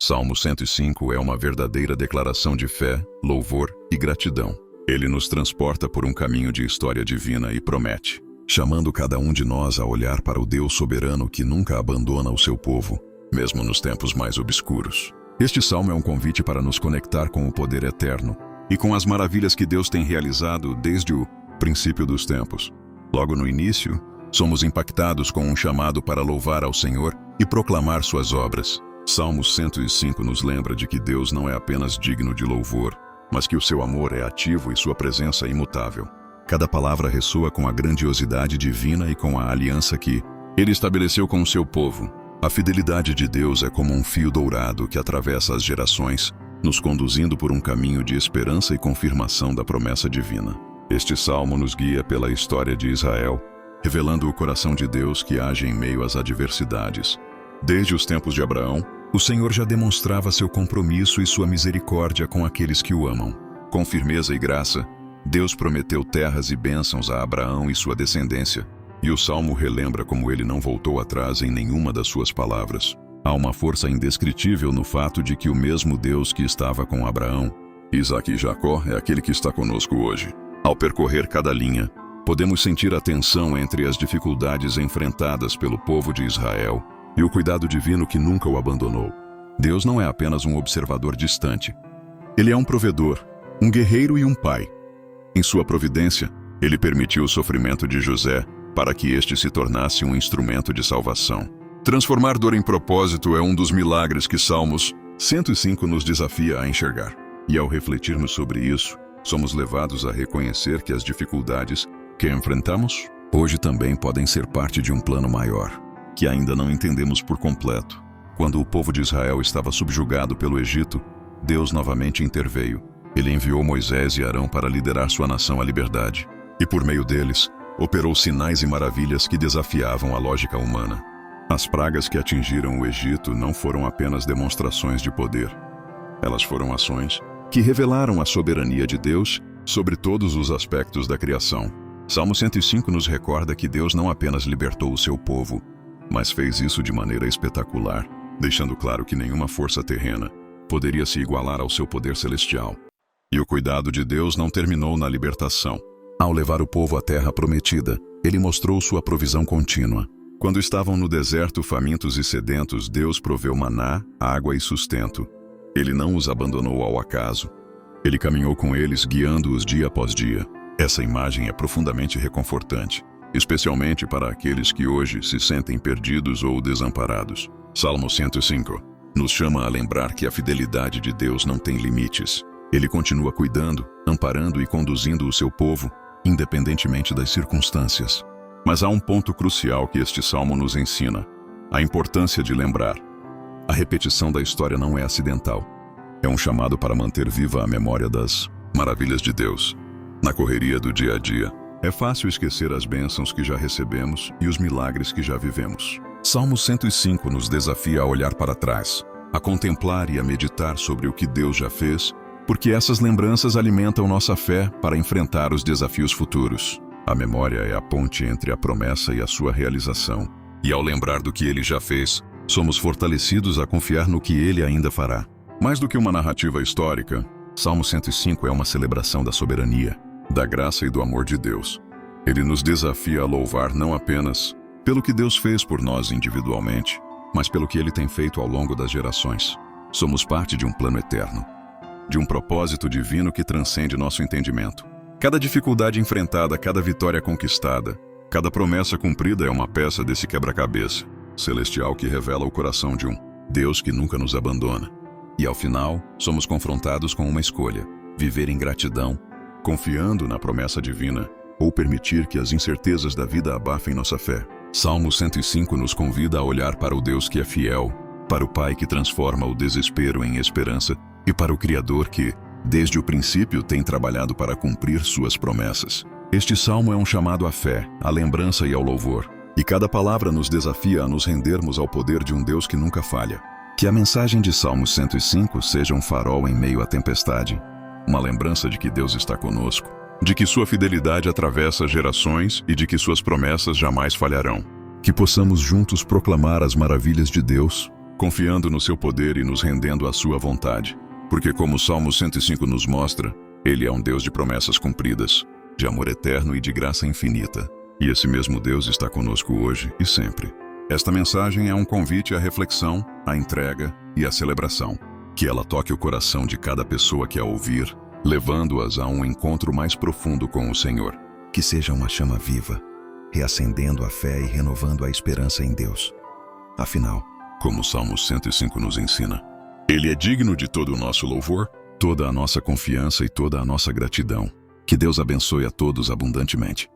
Salmo 105 é uma verdadeira declaração de fé, louvor e gratidão. Ele nos transporta por um caminho de história divina e promete, chamando cada um de nós a olhar para o Deus soberano que nunca abandona o seu povo, mesmo nos tempos mais obscuros. Este salmo é um convite para nos conectar com o poder eterno e com as maravilhas que Deus tem realizado desde o princípio dos tempos. Logo no início, somos impactados com um chamado para louvar ao Senhor e proclamar suas obras. Salmo 105 nos lembra de que Deus não é apenas digno de louvor, mas que o seu amor é ativo e sua presença imutável. Cada palavra ressoa com a grandiosidade divina e com a aliança que Ele estabeleceu com o seu povo. A fidelidade de Deus é como um fio dourado que atravessa as gerações, nos conduzindo por um caminho de esperança e confirmação da promessa divina. Este salmo nos guia pela história de Israel, revelando o coração de Deus que age em meio às adversidades. Desde os tempos de Abraão, o Senhor já demonstrava seu compromisso e sua misericórdia com aqueles que o amam. Com firmeza e graça, Deus prometeu terras e bênçãos a Abraão e sua descendência, e o Salmo relembra como ele não voltou atrás em nenhuma das suas palavras. Há uma força indescritível no fato de que o mesmo Deus que estava com Abraão, Isaque e Jacó é aquele que está conosco hoje. Ao percorrer cada linha, podemos sentir a tensão entre as dificuldades enfrentadas pelo povo de Israel e o cuidado divino que nunca o abandonou. Deus não é apenas um observador distante. Ele é um provedor, um guerreiro e um pai. Em sua providência, ele permitiu o sofrimento de José para que este se tornasse um instrumento de salvação. Transformar dor em propósito é um dos milagres que Salmos 105 nos desafia a enxergar. E ao refletirmos sobre isso, somos levados a reconhecer que as dificuldades que enfrentamos hoje também podem ser parte de um plano maior, que ainda não entendemos por completo. Quando o povo de Israel estava subjugado pelo Egito, Deus novamente interveio. Ele enviou Moisés e Arão para liderar sua nação à liberdade, e por meio deles, operou sinais e maravilhas que desafiavam a lógica humana. As pragas que atingiram o Egito não foram apenas demonstrações de poder. Elas foram ações que revelaram a soberania de Deus sobre todos os aspectos da criação. Salmo 105 nos recorda que Deus não apenas libertou o seu povo, mas fez isso de maneira espetacular, deixando claro que nenhuma força terrena poderia se igualar ao seu poder celestial. E o cuidado de Deus não terminou na libertação. Ao levar o povo à terra prometida, ele mostrou sua provisão contínua. Quando estavam no deserto famintos e sedentos, Deus proveu maná, água e sustento. Ele não os abandonou ao acaso. Ele caminhou com eles, guiando-os dia após dia. Essa imagem é profundamente reconfortante, especialmente para aqueles que hoje se sentem perdidos ou desamparados. Salmo 105 nos chama a lembrar que a fidelidade de Deus não tem limites. Ele continua cuidando, amparando e conduzindo o seu povo, independentemente das circunstâncias. Mas há um ponto crucial que este salmo nos ensina: a importância de lembrar. A repetição da história não é acidental. É um chamado para manter viva a memória das maravilhas de Deus. Na correria do dia a dia, é fácil esquecer as bênçãos que já recebemos e os milagres que já vivemos. Salmo 105 nos desafia a olhar para trás, a contemplar e a meditar sobre o que Deus já fez, porque essas lembranças alimentam nossa fé para enfrentar os desafios futuros. A memória é a ponte entre a promessa e a sua realização. E ao lembrar do que Ele já fez, somos fortalecidos a confiar no que Ele ainda fará. Mais do que uma narrativa histórica, Salmo 105 é uma celebração da soberania, da graça e do amor de Deus. Ele nos desafia a louvar não apenas pelo que Deus fez por nós individualmente, mas pelo que Ele tem feito ao longo das gerações. Somos parte de um plano eterno, de um propósito divino que transcende nosso entendimento. Cada dificuldade enfrentada, cada vitória conquistada, cada promessa cumprida é uma peça desse quebra-cabeça celestial que revela o coração de um Deus que nunca nos abandona. E ao final, somos confrontados com uma escolha: viver em gratidão, confiando na promessa divina, ou permitir que as incertezas da vida abafem nossa fé. Salmo 105 nos convida a olhar para o Deus que é fiel, para o Pai que transforma o desespero em esperança e para o Criador que, desde o princípio, tem trabalhado para cumprir suas promessas. Este salmo é um chamado à fé, à lembrança e ao louvor. E cada palavra nos desafia a nos rendermos ao poder de um Deus que nunca falha. Que a mensagem de Salmo 105 seja um farol em meio à tempestade, uma lembrança de que Deus está conosco, de que sua fidelidade atravessa gerações e de que suas promessas jamais falharão. Que possamos juntos proclamar as maravilhas de Deus, confiando no seu poder e nos rendendo à sua vontade. Porque como o Salmo 105 nos mostra, Ele é um Deus de promessas cumpridas, de amor eterno e de graça infinita. E esse mesmo Deus está conosco hoje e sempre. Esta mensagem é um convite à reflexão, à entrega e à celebração. Que ela toque o coração de cada pessoa que a ouvir, levando-as a um encontro mais profundo com o Senhor. Que seja uma chama viva, reacendendo a fé e renovando a esperança em Deus. Afinal, como o Salmo 105 nos ensina, Ele é digno de todo o nosso louvor, toda a nossa confiança e toda a nossa gratidão. Que Deus abençoe a todos abundantemente.